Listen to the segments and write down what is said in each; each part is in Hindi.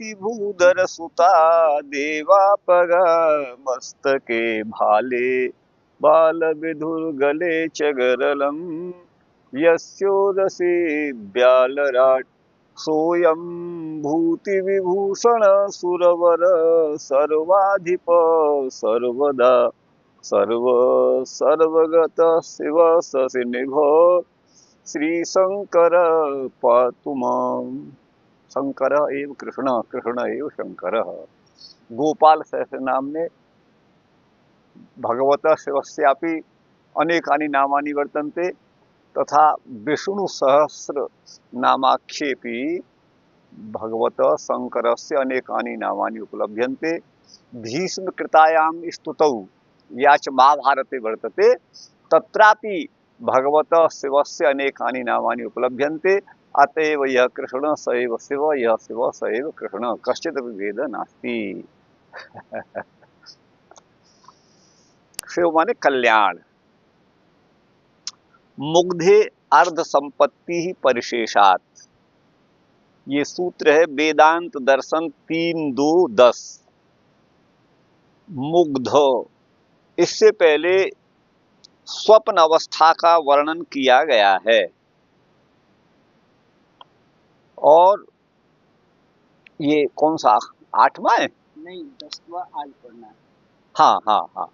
भूधर सुता देवापग मस्तके भाले बाल विधुर गले च गरलम यस्योदसी ब्यालराट सोयम भूति विभूषण सुरवर सर्वाधिप सर्वदा सर्व सर्वगत शिव शशिनिभो श्री शंकर पातु माम्। शंकर एव कृष्ण, कृष्ण एव शंकर। गोपाल सहस्र नाम में भगवत शिवस्यापि अनेकानि नामानि वर्तन्ते तथा विष्णु सहस्र नामाख्येपि भगवत शंकरस्य अनेकानि नामानि उपलभ्यन्ते। भीष्म कृतायां स्तुतौ या च महाभारते वर्तते तत्रापि भगवत शिवस्य अनेकानि नामानि उपलभ्यन्ते। अतएव यह कृष्ण स एव शिव, यह शिव स एव कृष्ण, कश्चिदपि भेदः नास्ति। शिव माने कल्याण। मुग्धे अर्ध संपत्ति ही परिशेषात, ये सूत्र है वेदांत दर्शन 3.2.10। मुग्ध, इससे पहले स्वप्न अवस्था का वर्णन किया गया है और ये कौन सा 8वां है? नहीं, 10वां आज पढ़ना है। हाँ हाँ हाँ,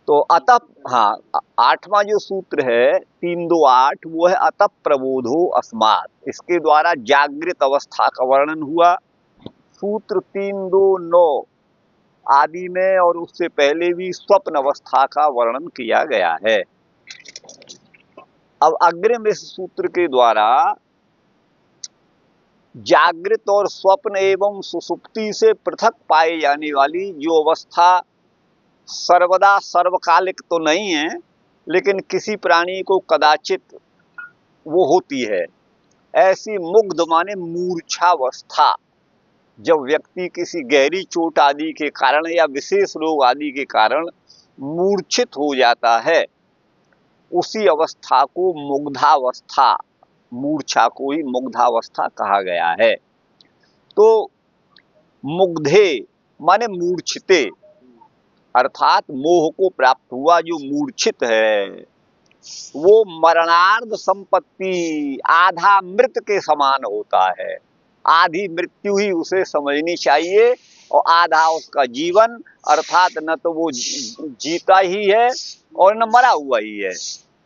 तो अतः हाँ 8वां जो सूत्र है 3.2.8 वो है अतः प्रबोधो अस्मात्, इसके द्वारा जागृत अवस्था का वर्णन हुआ। सूत्र 3.2.9 आदि में और उससे पहले भी स्वप्न अवस्था का वर्णन किया गया है। अब अग्रिम इस सूत्र के द्वारा जागृत और स्वप्न एवं सुषुप्ति से पृथक पाई जाने वाली जो अवस्था सर्वदा सर्वकालिक तो नहीं है लेकिन किसी प्राणी को कदाचित वो होती है, ऐसी मुग्ध माने मूर्छावस्था, जब व्यक्ति किसी गहरी चोट आदि के कारण या विशेष रोग आदि के कारण मूर्छित हो जाता है, उसी अवस्था को मुग्धावस्था, मूर्छा को ही मुग्धावस्था कहा गया है। तो मुग्धे माने मूर्छिते, अर्थात मोह को प्राप्त हुआ जो मूर्छित है वो मरणार्ध संपत्ति, आधा मृत के समान होता है। आधी मृत्यु ही उसे समझनी चाहिए और आधा उसका जीवन, अर्थात न तो वो जीता ही है और न मरा हुआ ही है,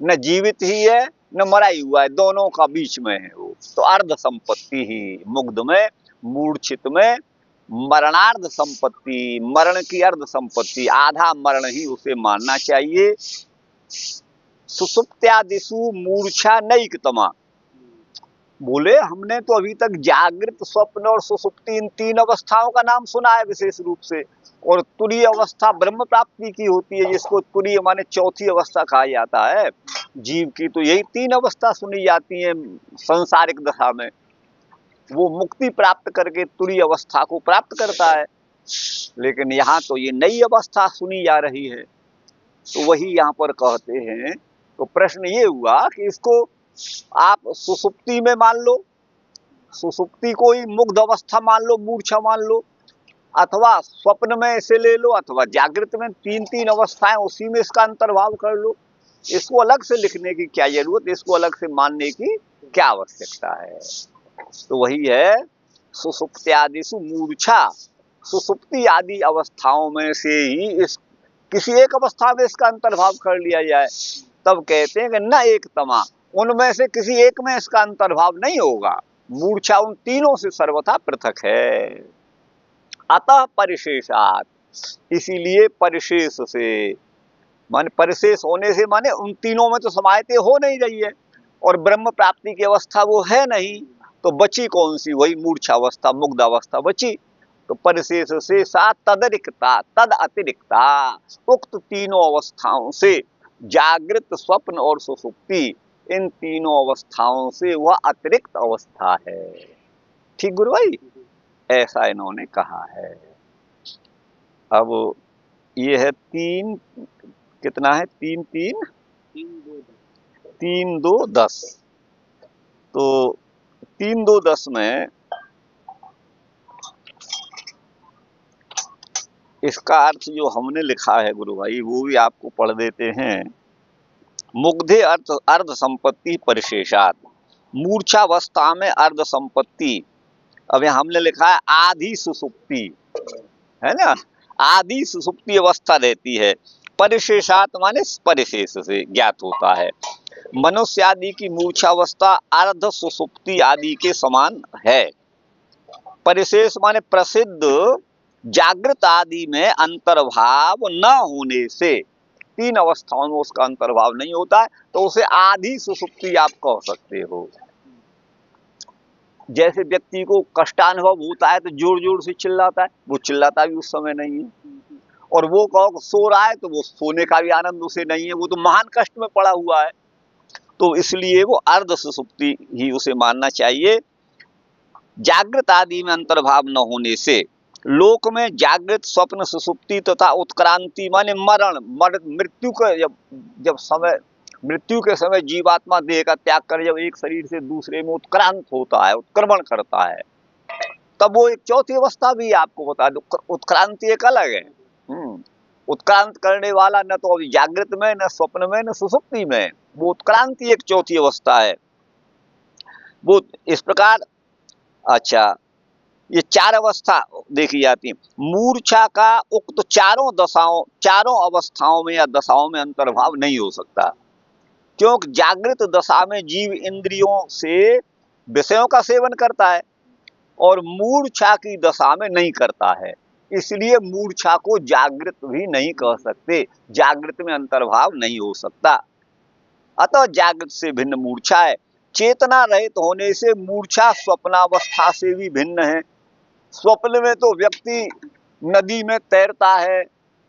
न जीवित ही है न मरा ही हुआ है, दोनों का बीच में है वो। तो अर्ध संपत्ति ही मुग्ध में, मूर्छित में मरणार्ध संपत्ति, मरण की अर्ध संपत्ति, आधा मरण ही उसे मानना चाहिए। सुसुप्त्यादिषु मूर्छा नैकतमा, बोले हमने तो अभी तक जागृत, स्वप्न और सुसुप्ति इन 3 अवस्थाओं का नाम सुना है विशेष रूप से, और तुरीय अवस्था ब्रह्म प्राप्ति की होती है जिसको तुरीय माने चौथी अवस्था कहा जाता है जीव की। तो यही 3 अवस्था सुनी जाती है सांसारिक दशा में, वो मुक्ति प्राप्त करके तुरीय अवस्था को प्राप्त करता है। लेकिन यहाँ तो ये नई अवस्था सुनी जा रही है, तो वही यहाँ पर कहते हैं। तो प्रश्न ये हुआ कि इसको आप सुसुप्ति में मान लो, सुसुप्ति को ही मुग्ध अवस्था मान लो, मूर्छा मान लो, अथवा स्वप्न में इसे ले लो, अथवा जागृत में, 3 अवस्थाएं उसी में इसका अंतर्भाव कर लो। इसको अलग से लिखने की क्या जरूरत, इसको अलग से मानने की क्या आवश्यकता है। तो वही है सुसुप्त्यादिषु मूर्छा, सुसुप्ति आदि अवस्थाओं में से ही इस किसी एक अवस्था में इसका अंतर्भाव कर लिया जाए, तब कहते हैं कि न एक तमा, उनमें से किसी एक में इसका अंतर्भाव नहीं होगा। मूर्छा उन तीनों से सर्वथा पृथक है। अतः परिशेषात, इसीलिए परिशेष से माने परिशेष होने से माने उन तीनों में तो समायते हो नहीं रही है और ब्रह्म प्राप्ति की अवस्था वो है नहीं, तो बची कौन सी, वही मूर्छा अवस्था, मुग्ध अवस्था बची। तो परिशेष से सा तदरिक्ता, तद अतिरिक्ता, उक्त तीनों अवस्थाओं से, जागृत, स्वप्न और सुषुप्ति, इन तीनों अवस्थाओं से वह अतिरिक्त अवस्था है। ठीक गुरु भाई, ऐसा इन्होंने कहा है। अब ये है 3, कितना है 3.2.10। तो 3.2.10 में इसका अर्थ जो हमने लिखा है गुरु भाई वो भी आपको पढ़ देते हैं। मुग्धे अर्थ अर्ध संपत्ति परिशेषात, मूर्छावस्था में अर्ध संपत्ति। अब यहाँ हमने लिखा है आधी सुसुप्ति, है ना, आधी सुसुप्ति अवस्था रहती है। परिशेषात माने परिशेष से ज्ञात होता है। मनुष्य आदि की मूर्छावस्था अर्ध सुसुप्ति आदि के समान है। परिशेष माने प्रसिद्ध जागृत आदि में अंतर्भाव न होने से, तीन अवस्थाओं में उसका अंतर्भाव नहीं होता है, तो उसे आधी सुसुप्ति आप कह सकते हो। जैसे व्यक्ति को कष्टानुभव होता है तो जोर जोर से चिल्लाता है, वो चिल्लाता भी उस समय नहीं है। और वो कहो सो रहा है तो वो सोने का भी आनंद उसे नहीं है, वो तो महान कष्ट में पड़ा हुआ है। तो इसलिए वो अर्ध सुसुप्ति ही उसे मानना चाहिए। जागृत आदि में अंतर्भाव न होने से लोक में जागृत स्वप्न सुसुप्ति तथा उत्क्रांति माने मरण मृत्यु का जब समय, मृत्यु के समय जीवात्मा देह का त्याग कर जब एक शरीर से दूसरे में उत्क्रांत होता है, उत्क्रमण करता है, तब वो एक चौथी अवस्था भी आपको बता दो। उत्क्रांति एक अलग है। उत्क्रांत करने वाला न तो अभी जागृत में, न स्वप्न में, न सुसुप्ति में, वो उत्क्रांति एक चौथी अवस्था है। वो इस प्रकार, अच्छा, ये चार अवस्था देखी जाती है। मूर्छा का उक्त चारों अवस्थाओं में या दशाओं में अंतर्भाव नहीं हो सकता, क्योंकि जागृत दशा में जीव इंद्रियों से विषयों का सेवन करता है और मूर्छा की दशा में नहीं करता है। इसलिए मूर्छा को जागृत भी नहीं कह सकते, जागृत में अंतर्भाव नहीं हो सकता। अतः जागृत से भिन्न मूर्छा है। चेतना रहित होने से मूर्छा स्वप्नावस्था से भी भिन्न है। स्वप्न में तो व्यक्ति नदी में तैरता है,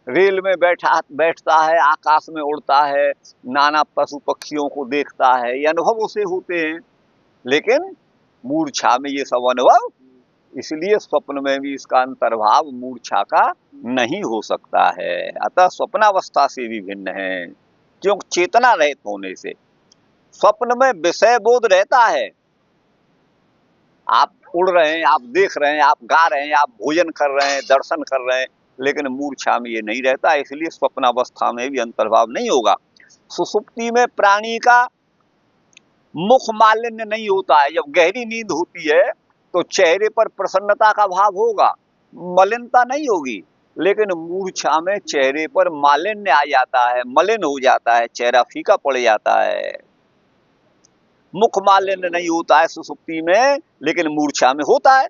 रेल में बैठता है, आकाश में उड़ता है, नाना पशु पक्षियों को देखता है, ये अनुभव उसे होते हैं। लेकिन मूर्छा में ये सब अनुभव, इसलिए स्वप्न में भी इसका अंतर्भाव मूर्छा का नहीं हो सकता है। अतः स्वप्नावस्था से भी भिन्न है, क्योंकि चेतना रहित होने से। स्वप्न में विषय बोध रहता है, आप उड़ रहे हैं, आप देख रहे हैं, आप गा रहे हैं, आप भोजन कर रहे हैं, दर्शन कर रहे हैं, लेकिन मूर्छा में ये नहीं रहता, इसलिए स्वप्नावस्था में भी अंतर्भाव नहीं होगा। सुसुप्ति में प्राणी का मुख मालिन्य नहीं होता है। जब गहरी नींद होती है तो चेहरे पर प्रसन्नता का भाव होगा, मलिनता नहीं होगी। लेकिन मूर्छा में चेहरे पर मालिन्य आ जाता है, मलिन हो जाता है, चेहरा फीका पड़ जाता है। मुख मालिन्य नहीं होता है सुसुप्ति में, लेकिन मूर्छा में होता है।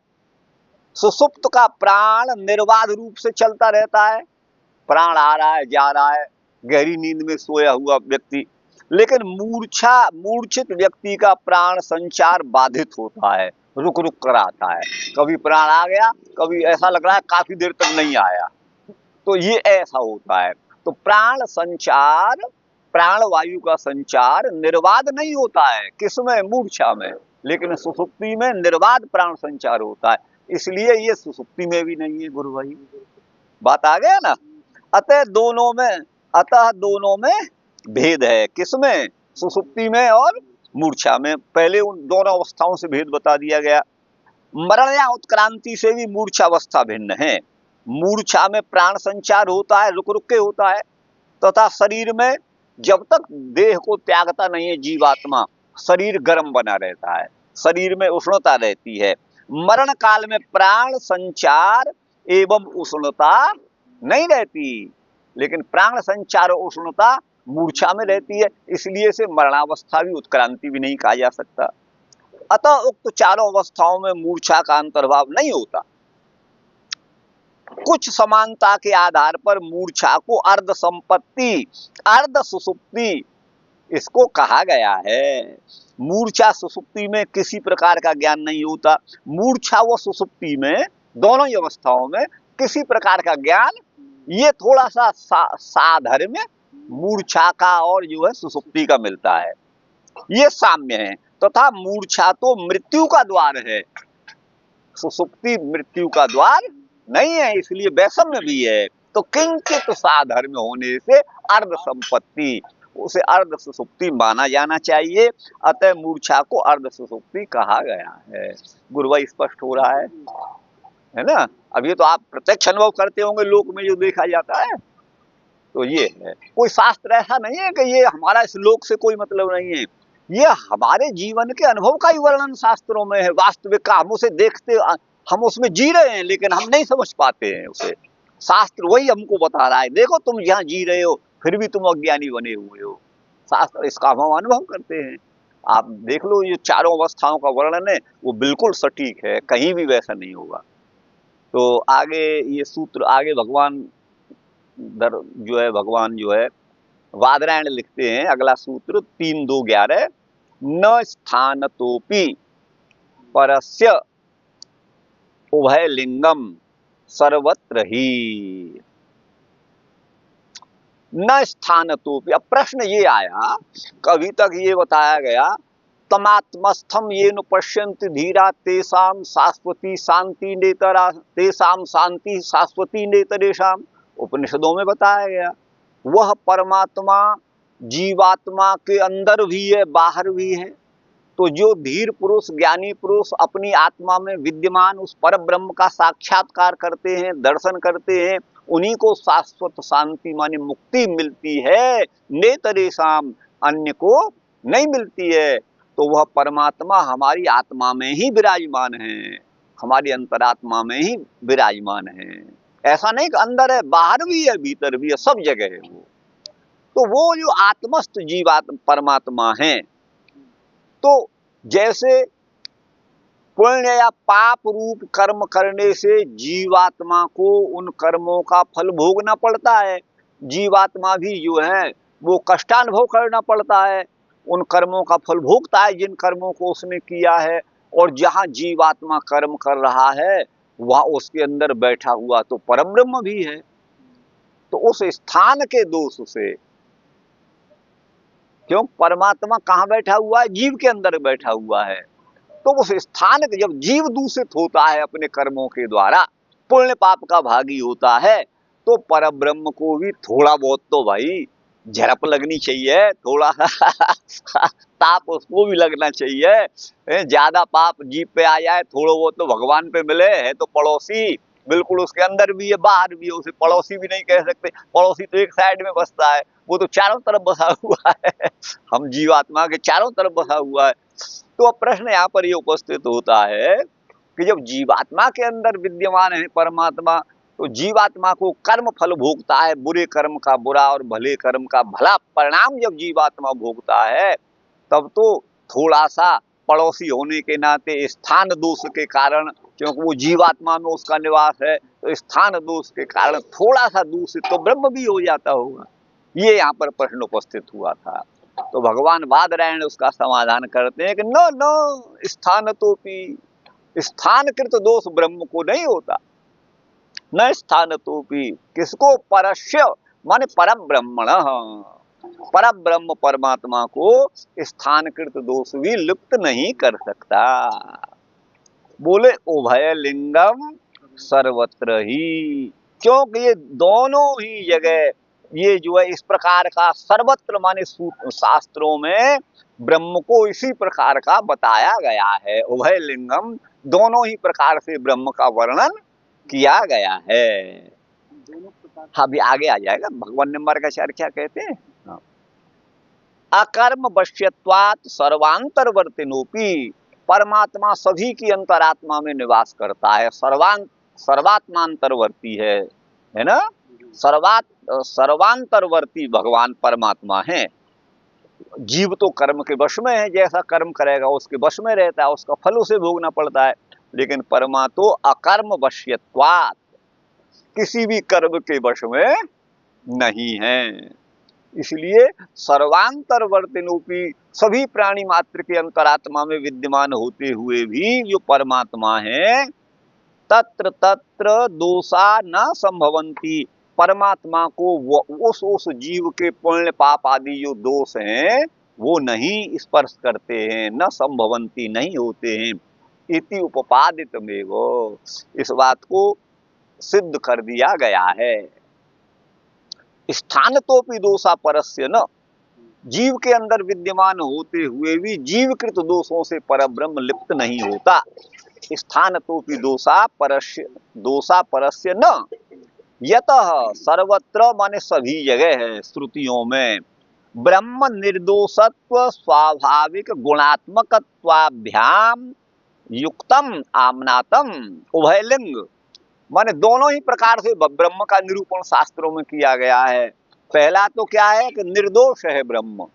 सुसुप्त का प्राण निर्बाध रूप से चलता रहता है, प्राण आ रहा है, जा रहा है, गहरी नींद में सोया हुआ व्यक्ति। लेकिन मूर्छित व्यक्ति का प्राण संचार बाधित होता है, रुक रुक कर आता है। कभी प्राण आ गया, कभी ऐसा लग रहा है काफी देर तक नहीं आया, तो ये ऐसा होता है। तो प्राण संचार, प्राणवायु का संचार निर्बाध नहीं होता है, किसमें? मूर्छा में। लेकिन सुसुप्ति में निर्बाध प्राण संचार होता है, इसलिए ये सुसुप्ति में भी नहीं है गुरु भाई। बात आ गया ना? अतः दोनों में भेद है। किसमें? सुसुप्ति में और मूर्छा में। पहले उन दोनों अवस्थाओं से भेद बता दिया गया। मरण या उत्क्रांति से भी मूर्छा अवस्था भिन्न है। मूर्छा में प्राण संचार होता है, रुक रुक के होता है, तथा शरीर में जब तक देह को त्यागता नहीं है जीवात्मा, शरीर गर्म बना रहता है, शरीर में उष्णता रहती है। मरण काल में प्राण संचार एवं उष्णता नहीं रहती, लेकिन प्राण संचार और उष्णता मूर्छा में रहती है, इसलिए से मरणावस्था भी उत्क्रांति भी नहीं कहा जा सकता। अतः उक्त चारों अवस्थाओं में मूर्छा का अंतर्भाव नहीं होता। कुछ समानता के आधार पर मूर्छा को अर्ध संपत्ति, अर्ध सुसुप्ति इसको कहा गया है। मूर्छा सुसुप्ति में किसी प्रकार का ज्ञान नहीं होता, मूर्छा व सुसुप्ति में, दोनों ही अवस्थाओं में किसी प्रकार का ज्ञान, ये थोड़ा सा साधर्म्य मूर्छा का और जो है सुसुप्ति का मिलता है, ये साम्य है। तथा मूर्छा तो मृत्यु का द्वार है, सुसुप्ति मृत्यु का द्वार नहीं है, इसलिए वैषम्य भी है। तो किंचित साधर्म्य होने से अर्ध संपत्ति, उसे अर्ध सुसुप्ति माना जाना चाहिए। अतः मूर्छा को अर्ध सुसुप्ति कहा गया है। गुरुभाई स्पष्ट हो रहा है? है ना। अब ये तो आप प्रत्यक्ष अनुभव करते होंगे लोक में जो देखा जाता है। तो ये है, कोई शास्त्र ऐसा नहीं है कि ये हमारा इस लोक से कोई मतलब नहीं है, ये हमारे जीवन के अनुभव का ही वर्णन शास्त्रों में है। वास्तविक का हम उसे देखते, हम उसमें जी रहे हैं लेकिन हम नहीं समझ पाते हैं उसे। शास्त्र वही हमको बता रहा है, देखो तुम यहाँ जी रहे हो फिर भी तुम अज्ञानी बने हुए हो। शास्त्र इसका हम अनुभव करते हैं। आप देख लो, ये चारों अवस्थाओं का वर्णन है वो बिल्कुल सटीक है, कहीं भी वैसा नहीं होगा। तो आगे ये सूत्र, आगे भगवान जो है, भगवान जो है वादरायण लिखते हैं अगला सूत्र 3-2-11, न स्थानतोपि परस्य उभय लिंगम सर्वत्र ही। न स्थानतोपि, अब प्रश्न ये आया, कभी तक ये बताया गया तमात्मस्थम ये न पश्यन्ति धीरा तेषाम शाश्वती शांति नेतरा, तेषाम शांति शाश्वती नेतरेषाम। उपनिषदों में बताया गया वह परमात्मा जीवात्मा के अंदर भी है बाहर भी है। तो जो धीर पुरुष ज्ञानी पुरुष अपनी आत्मा में विद्यमान उस पर ब्रह्म का साक्षात्कार करते हैं, दर्शन करते हैं, उन्हीं को शाश्वत शांति माने मुक्ति मिलती है। नेतरेषाम, अन्य को नहीं मिलती है। तो वह परमात्मा हमारी आत्मा में ही विराजमान है, हमारी अंतरात्मा में ही विराजमान है। ऐसा नहीं कि अंदर है, बाहर भी है, भीतर भी है, सब जगह है वो। तो वो जो आत्मस्थ जीवात्मा परमात्मा है, तो जैसे पुण्य या पाप रूप कर्म करने से जीवात्मा को उन कर्मों का फल भोगना पड़ता है, जीवात्मा भी जो है वो कष्टानुभव करना पड़ता है, उन कर्मों का फल भोगता है जिन कर्मों को उसने किया है। और जहाँ जीवात्मा कर्म कर रहा है वहाँ उसके अंदर बैठा हुआ तो परब्रह्म भी है। तो उस स्थान के दोष से, क्यों परमात्मा कहाँ बैठा हुआ है, जीव के अंदर बैठा हुआ है, तो उस स्थान के जब जीव दूषित होता है अपने कर्मों के द्वारा, पुण्य पाप का भागी होता है, तो परब्रह्म को भी थोड़ा बहुत तो भाई झड़प लगनी चाहिए, थोड़ा ताप उसको भी लगना चाहिए। ज्यादा पाप जीव पे आ जाए, थोड़ा बहुत तो भगवान पे मिले, है तो पड़ोसी बिल्कुल उसके अंदर भी है बाहर भी है, उसे पड़ोसी भी नहीं कह सकते। पड़ोसी तो एक साइड में बसता है, वो तो चारों तरफ बसा हुआ है, हम जीवात्मा के चारों तरफ बसा हुआ है। तो अब प्रश्न यहाँ पर ये उपस्थित होता है कि जब जीवात्मा के अंदर विद्यमान है परमात्मा, तो जीवात्मा को कर्म फल भोगता है, बुरे कर्म का बुरा और भले कर्म का भला परिणाम जब जीवात्मा भोगता है, तब तो थोड़ा सा पड़ोसी होने के नाते स्थान दोष के कारण, क्योंकि वो जीवात्मा में उसका निवास है, तो स्थान दोष के कारण थोड़ा सा दूषित तो ब्रह्म भी हो जाता होगा। ये यहाँ पर प्रश्न उपस्थित हुआ था। तो भगवान बादरायण उसका समाधान करते हैं कि नो नो स्थान तो स्थानकृत दोष ब्रह्म को नहीं होता। न स्थान तो किसको, परस्य माने परब्रह्मण, परब्रह्म परमात्मा को स्थानकृत दोष भी लिप्त नहीं कर सकता। बोले उभय लिंगम सर्वत्र ही, क्योंकि ये दोनों ही जगह, ये जो है इस प्रकार का सर्वत्र माने शास्त्रों में ब्रह्म को इसी प्रकार का बताया गया है। उभय लिंगम, दोनों ही प्रकार से ब्रह्म का वर्णन किया गया है। हाँ, अभी आगे आ जाएगा। भगवान निम्बारकाचार्य क्या कहते हैं, अकर्म वश्यत्वात् सर्वांतरवर्तिनोपि, परमात्मा सभी की अंतरात्मा में निवास करता है, सर्वात्मांतरवर्ती है ना। सर्वांतरवर्ती भगवान परमात्मा है। जीव तो कर्म के वश में है, जैसा कर्म करेगा उसके वश में रहता है, उसका फल उसे भोगना पड़ता है। लेकिन परमा तो अकर्म वश्यत्वात्, किसी भी कर्म के वश में नहीं है। इसलिए सर्वांतरवर्तिनोपि, सभी प्राणी मात्र के अंतरात्मा में विद्यमान होते हुए भी जो परमात्मा है, तत्र तत्र दोषा न संभवंती, परमात्मा को उस जीव के पुण्य पाप आदि जो दोष हैं वो नहीं स्पर्श करते हैं, न संभवंती नहीं होते हैं। इति उपपादितमेव, इस बात को सिद्ध कर दिया गया है। स्थान तो भी दोषा परस्य न, जीव के अंदर विद्यमान होते हुए भी जीवकृत दोषों से परब्रह्म लिप्त नहीं होता। स्थान तो दोषा परस्य न यतः सर्वत्र माने सभी जगह है श्रुतियों में ब्रह्म निर्दोषत्व स्वाभाविक गुणात्मकत्वाभ्याम युक्तम आमनातम उभयलिंग माने दोनों ही प्रकार से ब्रह्म का निरूपण शास्त्रों में किया गया है। पहला तो क्या है कि निर्दोष है ब्रह्म,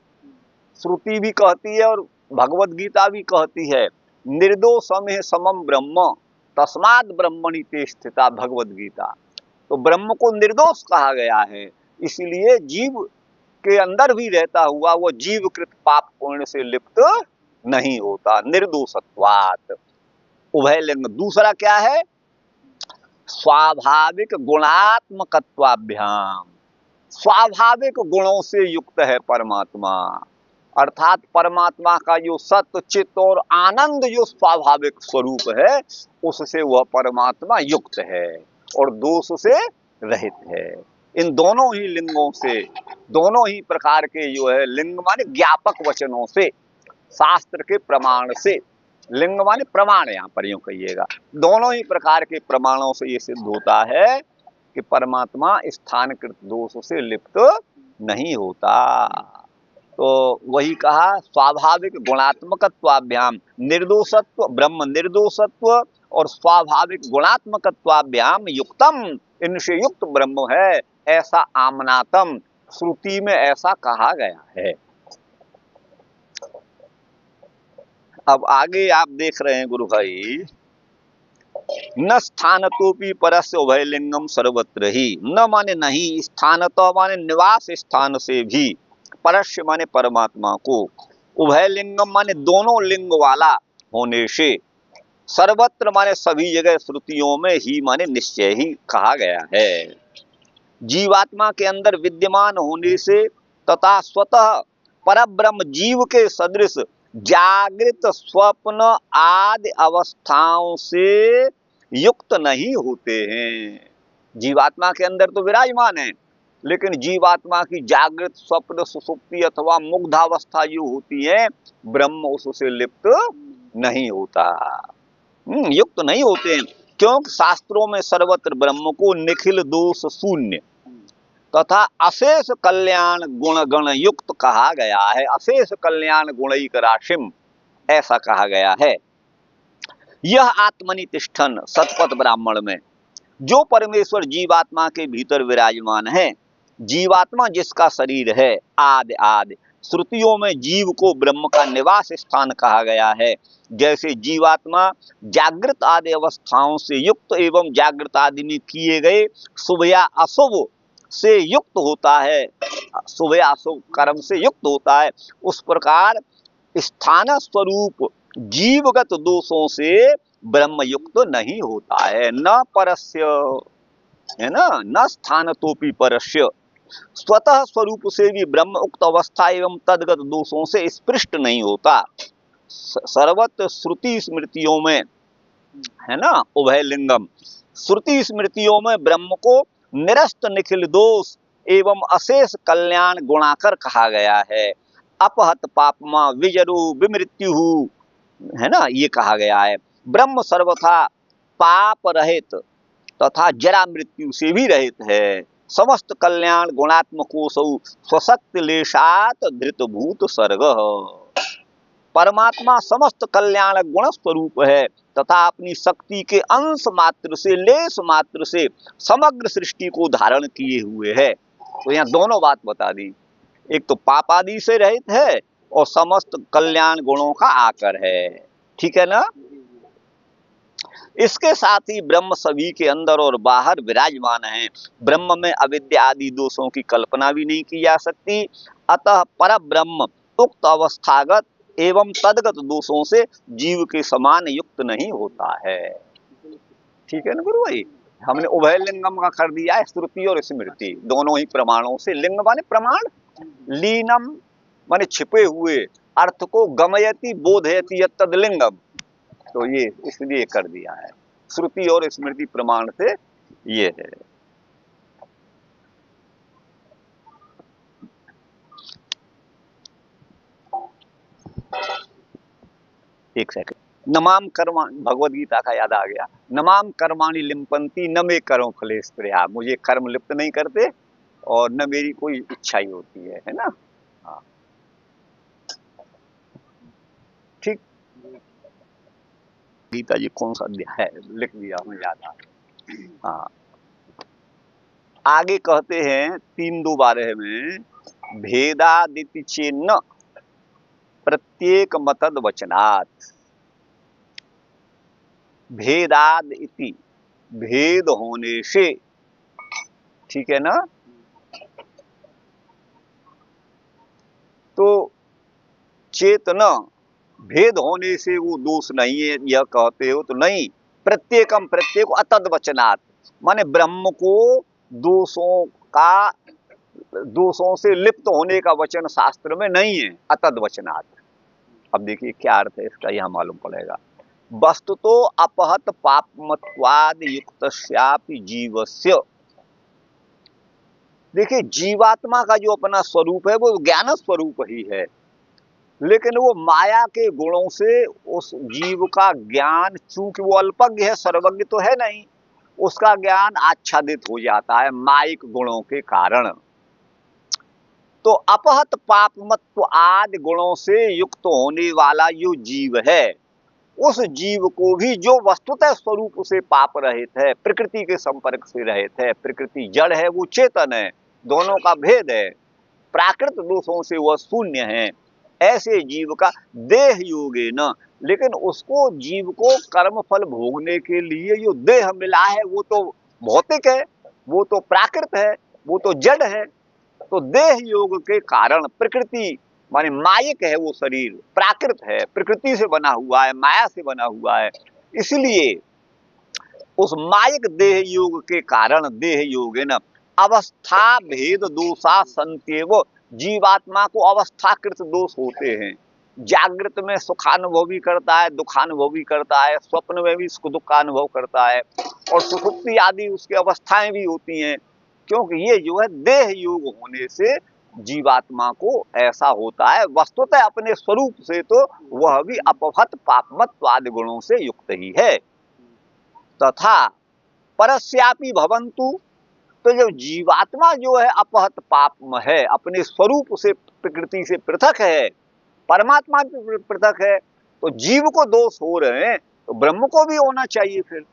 श्रुति भी कहती है और भगवत गीता भी कहती है निर्दोषम है समम ब्रह्म तस्माद ब्रह्मणि ते स्थिता भगवत गीता। तो ब्रह्म को निर्दोष कहा गया है, इसीलिए जीव के अंदर भी रहता हुआ वो जीवकृत पाप पुण्य से लिप्त नहीं होता, निर्दोषत्वात् उभयलिंग। दूसरा क्या है, स्वाभाविक गुणात्मकत्वाभ्याम, स्वाभाविक गुणों से युक्त है परमात्मा, अर्थात परमात्मा का जो सत्य चित्त और आनंद जो स्वाभाविक स्वरूप है उससे वह परमात्मा युक्त है और दोष से रहित है। इन दोनों ही लिंगों से, दोनों ही प्रकार के जो है लिंग माने ज्ञापक वचनों से, शास्त्र के प्रमाण से, लिंग माने प्रमाण यहाँ पर यूं कहिएगा, दोनों ही प्रकार के प्रमाणों से ये सिद्ध होता है कि परमात्मा स्थानकृत दोष से लिप्त नहीं होता। तो वही कहा स्वाभाविक गुणात्मकत्वाभ्याम निर्दोषत्व, ब्रह्म निर्दोषत्व और स्वाभाविक गुणात्मकत्वाभ्याम युक्तम, इनसे युक्त ब्रह्म है ऐसा आमनातम, श्रुति में ऐसा कहा गया है। अब आगे आप देख रहे हैं गुरु भाई, न स्थानतोपि परस्य उभयलिंगम सर्वत्र ही, न माने नहीं, स्थानतो माने निवास स्थान से भी, परस्य माने परमात्मा को, उभयलिंगम माने दोनों लिंग वाला होने से, सर्वत्र माने सभी जगह, श्रुतियों में ही माने निश्चय ही कहा गया है। जीवात्मा के अंदर विद्यमान होने से तथा स्वतः परब्रह्म जीव के सदृश जागृत स्वप्न आदि अवस्थाओं से युक्त नहीं होते हैं। जीवात्मा के अंदर तो विराजमान है, लेकिन जीवात्मा की जागृत स्वप्न सुषुप्ति अथवा मुग्धावस्था जो होती है ब्रह्म उससे लिप्त नहीं होता, युक्त नहीं होते हैं। क्योंकि शास्त्रों में सर्वत्र ब्रह्म को निखिल दोष शून्य तथा अशेष कल्याण गुण गण युक्त कहा गया है, अशेष कल्याण गुणैक राशिम ऐसा कहा गया है। यह आत्मनि तिष्ठन सतपथ ब्राह्मण में जो परमेश्वर जीवात्मा के भीतर विराजमान है, जीवात्मा जिसका शरीर है, आदि आदि श्रुतियों में जीव को ब्रह्म का निवास स्थान कहा गया है। जैसे जीवात्मा जागृत आदि अवस्थाओं से युक्त एवं जागृत आदि में किए गए शुभ या अशुभ से युक्त होता है, शुभ या अशुभ कर्म से युक्त होता है, उस प्रकार स्थान स्वरूप जीवगत दोषों से ब्रह्म युक्त नहीं होता है। न परस्य है ना, न स्थानतोपि परस्य, स्वतः स्वरूप से भी ब्रह्म उक्त अवस्था एवं तदगत दोषों से स्पृष्ट नहीं होता। सर्वत्र श्रुति स्मृतियों में है ना उभयलिंगम, श्रुति स्मृतियों में ब्रह्म को निरस्त निखिल दोष एवं अशेष कल्याण गुणाकर कहा गया है। अपहत पापमा विजरु विमृत्यु है ना, ये कहा गया है। ब्रह्म सर्वथा पाप रहित तथा जरा मृत्यु से भी रहित है। समस्त कल्याण गुणात्मकोसौ स्वशक्ति लेशात धृतभूत सर्ग, परमात्मा समस्त कल्याण गुण स्वरूप है तथा अपनी शक्ति के अंश मात्र से, लेश मात्र से समग्र सृष्टि को धारण किए हुए है। तो यहाँ दोनों बात बता दी, एक तो पाप आदि से रहित है और समस्त कल्याण गुणों का आकर है, ठीक है ना। इसके साथ ही ब्रह्म सभी के अंदर और बाहर विराजमान है। ब्रह्म में अविद्या आदि दोषों की कल्पना भी नहीं की जा सकती, अतः पर ब्रह्म उक्त अवस्थागत एवं तदगत दोषों से जीव के समान युक्त नहीं होता है। ठीक है ना गुरु भाई, हमने उभय लिंगम का कर दिया है, श्रुति और स्मृति दोनों ही प्रमाणों से। लिंग माने प्रमाण, लीनम माने छिपे हुए, अर्थ को गमयति बोधयति तदलिंगम, तो ये इसलिए कर दिया है, श्रुति और स्मृति प्रमाण से ये है। एक सेकंड। नमाम कर्मा, भगवद गीता का याद आ गया, नमाम कर्माणि लिम्पन्ति न मे कर्म फले स्पृहा, मुझे कर्म लिप्त नहीं करते और न मेरी कोई इच्छा ही होती है ना। हाँ ठीक। गीता जी कौन सा अध्याय है लिख दिया हमें याद आ। हाँ आगे कहते हैं 3:12 में, भेदादिति चेन्न प्रत्येक मतद वचनात्, भेदाद इति भेद होने से, ठीक है ना। तो चेतना भेद होने से वो दोष नहीं है, यह कहते हो तो नहीं। प्रत्येकम प्रत्येक अतद वचनात्, माने ब्रह्म को दोषों का, दोषों से लिप्त होने का वचन शास्त्र में नहीं है, अतद वचनात्। अब देखिए क्या अर्थ है इसका, यह मालूम पड़ेगा। वस्तु तो अपहत पापमत्वाद युक्तस्यापि जीवस्य, देखिए जीवात्मा का जो अपना स्वरूप है वो ज्ञान स्वरूप ही है, लेकिन वो माया के गुणों से उस जीव का ज्ञान, चूंकि वो अल्पज्ञ है, सर्वज्ञ तो है नहीं, उसका ज्ञान आच्छादित हो जाता है मायिक गुणों के कारण। तो अपहत पापमत्व आदि गुणों से युक्त होने वाला जो जीव है, उस जीव को भी जो वस्तुतः स्वरूप से पाप रहित है, प्रकृति के संपर्क से रहित है, प्रकृति जड़ है वो चेतन है, दोनों का भेद है, प्राकृत दोषों से वह शून्य है, ऐसे जीव का देह योगे न, लेकिन उसको जीव को कर्म फल भोगने के लिए जो देह मिला है वो तो भौतिक है, वो तो प्राकृत है, वो तो जड़ है। तो देह योग के कारण प्रकृति माने मायिक है, वो शरीर प्राकृत है, प्रकृति से बना हुआ है, माया से बना हुआ है, इसलिए उस मायिक देह योग के कारण देह योग है न अवस्था भेद दोषा संत्यव, जीवात्मा को अवस्थाकृत दोष होते हैं। जागृत में सुखानुभव भी करता है, दुखानुभव भी करता है, स्वप्न में भी सुख दुख का अनुभव करता है, और सुषुप्ति आदि उसकी अवस्थाएं भी होती हैं, क्योंकि ये जो है देह योग होने से जीवात्मा को ऐसा होता है। वस्तुतः अपने स्वरूप से तो वह भी अपहत पापमत्व आदि गुणों से युक्त ही है। तथा परस्यापि भवन्तु, तो जो जीवात्मा जो है अपहत पाप है, अपने स्वरूप से प्रकृति से पृथक है, परमात्मा से पृथक है, तो जीव को दोष हो रहे हैं तो ब्रह्म को भी होना चाहिए। फिर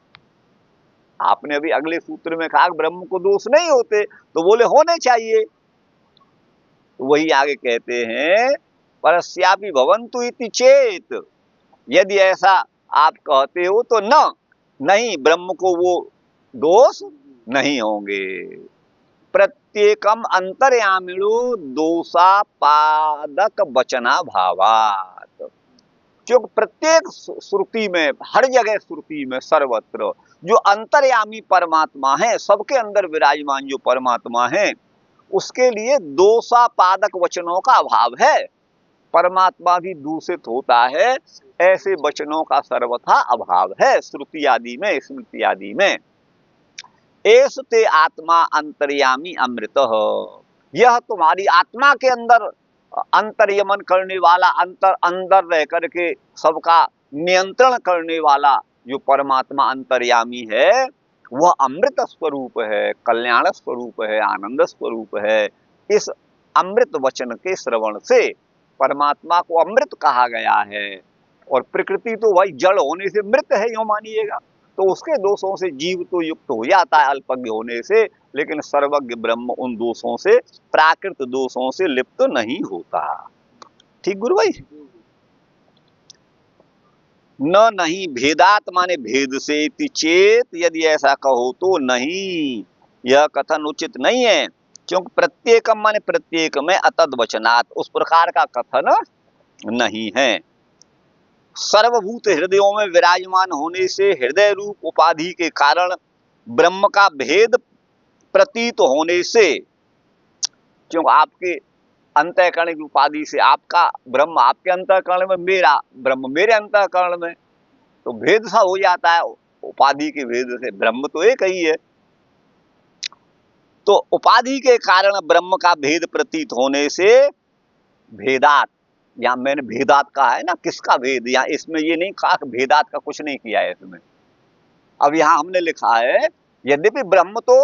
आपने अभी अगले सूत्र में कहा ब्रह्म को दोष नहीं होते, तो बोले होने चाहिए। तो वही आगे कहते हैं परस्यापि भवन्तु इति चेत, यदि ऐसा आप कहते हो तो नहीं, ब्रह्म को वो दोष नहीं होंगे। प्रत्येकम अंतर्यामिणो दोषापादक वचना भावात, क्योंकि प्रत्येक श्रुति में, हर जगह श्रुति में सर्वत्र जो अंतर्यामी परमात्मा है, सबके अंदर विराजमान जो परमात्मा है, उसके लिए दोषापादक वचनों का अभाव है। परमात्मा भी दूषित होता है, ऐसे वचनों का सर्वथा अभाव है श्रुति आदि में, स्मृति आदि में। एस ते आत्मा अंतर्यामी अमृत, यह तुम्हारी आत्मा के अंदर अंतर्यमन करने वाला, अंदर रह करके सबका नियंत्रण करने वाला जो परमात्मा अंतर्यामी है, वह अमृत स्वरूप है, कल्याण स्वरूप है, आनंद स्वरूप है। इस अमृत वचन के श्रवण से परमात्मा को अमृत कहा गया है, और प्रकृति तो वही जड़ होने से मृत है, यूं मानिएगा, तो उसके दोषों से जीव तो युक्त हो जाता है अल्पज्ञ होने से, लेकिन सर्वज्ञ ब्रह्म उन दोषों से, प्राकृत दोषों से लिप्त नहीं होता। ठीक गुरु भाई। नहीं भेदात माने भेद से, चेत यदि ऐसा कहो तो नहीं, यह कथन उचित नहीं है, क्योंकि प्रत्येकम माने प्रत्येक में, अतद वचनात् उस प्रकार का कथन नहीं है। सर्वभूत हृदयों में विराजमान होने से हृदय रूप उपाधि के कारण ब्रह्म का भेद प्रतीत होने से, क्योंकि आपके अंतःकरण की उपाधि से आपका ब्रह्म आपके अंतःकरण में, मेरा ब्रह्म मेरे अंतःकरण में, तो भेद सा हो जाता है उपाधि के भेद से, ब्रह्म तो एक ही है। तो उपाधि के कारण ब्रह्म का भेद प्रतीत होने से भेदात यहाँ मैंने भेदात कहा है ना, किसका भेद, यहाँ इसमें ये नहीं कहा कि भेदात का कुछ नहीं किया है इसमें। अब यहाँ हमने लिखा है यद्यपि ब्रह्म तो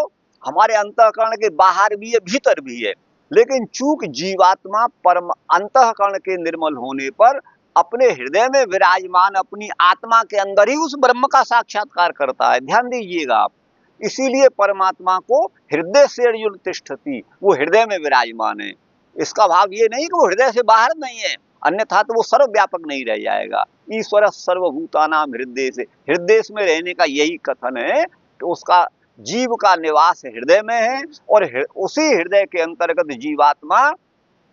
हमारे अंतःकरण के बाहर भी है भीतर भी है, लेकिन चूक जीवात्मा परम अंतःकरण के निर्मल होने पर अपने हृदय में विराजमान अपनी आत्मा के अंदर ही उस ब्रह्म का साक्षात्कार करता है। ध्यान दीजिएगा आप, इसीलिए परमात्मा को हृदय से अर्जुन तिष्ठति, वो हृदय में विराजमान है। इसका भाव ये नहीं कि वो हृदय से बाहर नहीं है, अन्यथा तो वो सर्वव्यापक नहीं रह जाएगा। ईश्वर सर्वभूतानाम हृदय से, हृदय में रहने का यही कथन है कि उसका जीव का निवास हृदय में है और उसी हृदय के अंतर्गत जीवात्मा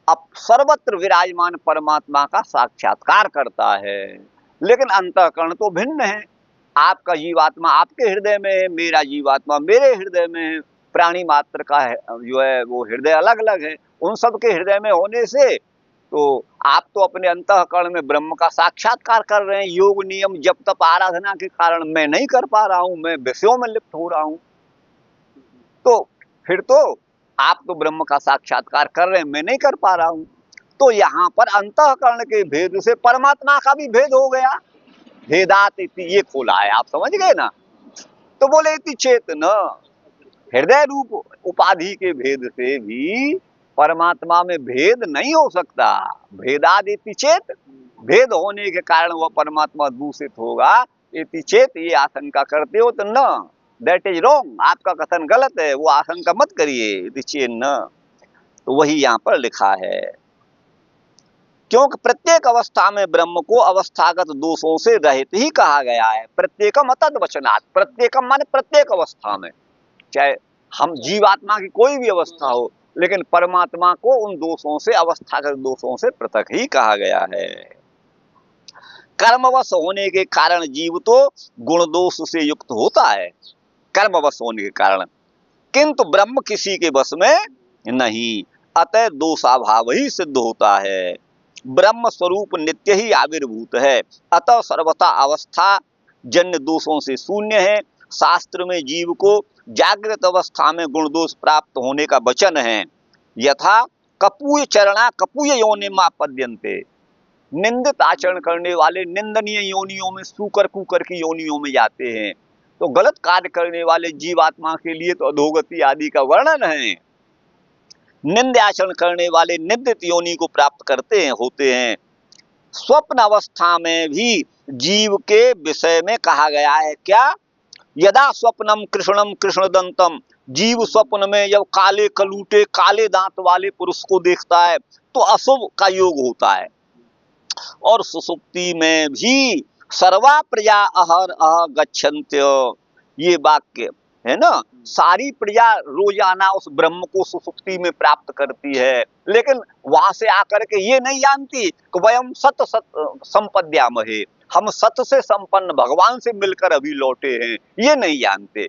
अब सर्वत्र विराजमान परमात्मा का साक्षात्कार करता है। लेकिन अंतःकरण तो भिन्न है, आपका जीवात्मा आपके हृदय में है, मेरा जीवात्मा मेरे हृदय में है, प्राणी मात्र का है, जो है वो हृदय अलग अलग है। उन सब के हृदय में होने से तो आप तो अपने अंतःकरण में ब्रह्म का साक्षात्कार कर रहे हैं, योग नियम जप तप आराधना के कारण मैं नहीं कर पा रहा हूं, मैं विषयों में लिप्त हो रहा हूं। तो फिर तो आप तो ब्रह्म का साक्षात्कार कर रहे हैं, मैं नहीं कर पा रहा हूं। तो यहाँ पर अंतःकरण के भेद से परमात्मा का भी भेद हो गया, भेदात इति, ये खोला है, आप समझ गए ना। तो बोले इति चेतन, हृदय रूप उपाधि के भेद से भी परमात्मा में भेद नहीं हो सकता। भेदाद इति चेत, भेद होने के कारण वह परमात्मा दूषित होगा। इति चेत, ये आशंका करते हो तो न, दैट इज रॉन्ग, आपका कथन गलत है, वो आशंका मत करिए। इति चेत न, तो वही यहाँ पर लिखा है, क्योंकि प्रत्येक अवस्था में ब्रह्म को अवस्थागत दोषों से रहित ही कहा गया है। प्रत्येकम अतद वचनात्, प्रत्येकम माने प्रत्येक अवस्था में, चाहे हम जीवात्मा की कोई भी अवस्था हो, लेकिन परमात्मा को उन दोषों से, अवस्थागत दोषों से पृथक ही कहा गया है। कर्मवश होने के कारण जीव तो गुण दोष से युक्त होता है, कर्मवश होने के कारण, किंतु ब्रह्म किसी के वश में नहीं, अतः दोषाभाव ही सिद्ध होता है। ब्रह्म स्वरूप नित्य ही आविर्भूत है, अतः सर्वथा अवस्था जन्य दोषों से शून्य है। शास्त्र में जीव को जागृत अवस्था में गुण दोष प्राप्त होने का वचन है। यथा कपूय चरणा कपूय योनिम आपद्यन्ते, निंदित आचरण करने वाले निंदनीय योनियों में, सूकर कुकर की योनियों में जाते हैं। तो गलत कार्य करने वाले जीवात्मा के लिए तो अधोगति आदि का वर्णन है। निंद आचरण करने वाले निंदित योनि को प्राप्त करते हैं, होते हैं। स्वप्न अवस्था में भी जीव के विषय में कहा गया है क्या, यदा स्वप्नम कृष्णम कृष्णदंतम, जीव स्वप्न में जब काले कलूटे काले दांत वाले पुरुष को देखता है तो अशुभ का योग होता है। और सुसुप्ति में भी सर्वा प्रजा अहर अह गच्छन्त्य, ये वाक्य है ना, सारी प्रजा रोजाना उस ब्रह्म को सुसुप्ति में प्राप्त करती है, लेकिन वहां से आकर के ये नहीं जानती कि वयम सत सत संपद्यामहे, हम सत से संपन्न भगवान से मिलकर अभी लौटे हैं, ये नहीं जानते।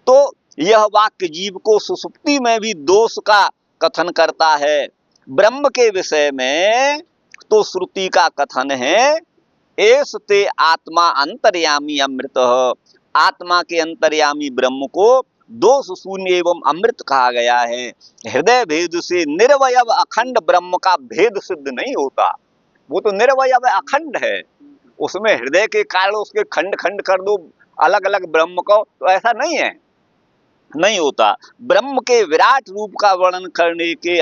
तो यह वाक्य जीव को सुसुप्ति में भी दोष का कथन करता है। ब्रह्म के विषय में तो श्रुति का कथन है, एस ते आत्मा अंतर्यामी अमृत, आत्मा के अंतर्यामी ब्रह्म को दोष शून्य एवं अमृत कहा गया है। हृदय भेद से निर्वयव अखंड ब्रह्म का भेद सिद्ध नहीं होता, वो तो निर्वयव अखंड है, उसमें हृदय के कारण उसके खंड खंड कर दो अलग अलग ब्रह्म को, तो ऐसा नहीं है, नहीं होता। ब्रह्म के विराट रूप का वर्णन करने के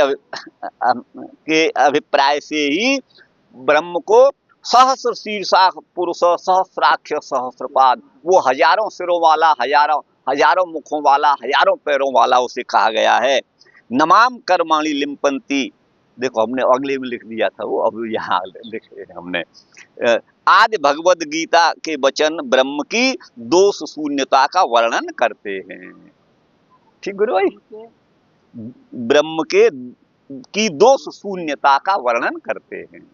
अभिप्राय से ही ब्रह्म को सहस्र शीर्षा पुरुष सहस्राक्ष सहस्रपाद, वो हजारों सिरों वाला, हजारों मुखों वाला, हजारों पैरों वाला उसे कहा गया है। नमाम कर्माणि लिम्पन्ति, देखो हमने अगले में लिख दिया था वो, अब यहाँ लिखे हमने। आदि भगवद गीता के वचन ब्रह्म की दोष शून्यता का वर्णन करते हैं। ठीक गुरु भाई, ब्रह्म के की दोष शून्यता का वर्णन करते हैं।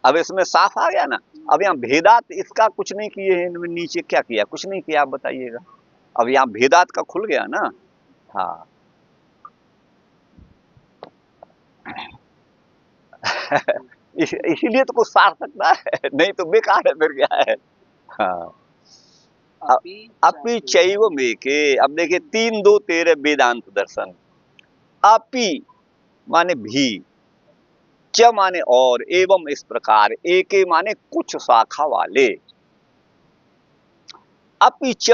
अब इसमें साफ आ गया ना। अब यहाँ भेदात इसका कुछ नहीं किए हैं, इनमें नीचे क्या किया, कुछ नहीं किया, आप बताइएगा। अब यहाँ भेदात का खुल गया ना। हाँ इसीलिए तो कुछ सार सकता है, नहीं तो बेकार है, फिर क्या है। हाँ अपि चैव मेके, अब देखिए 3-2-13 वेदांत दर्शन। अपि माने भी, च माने और, एवं इस प्रकार, एके माने कुछ शाखा वाले, अपि च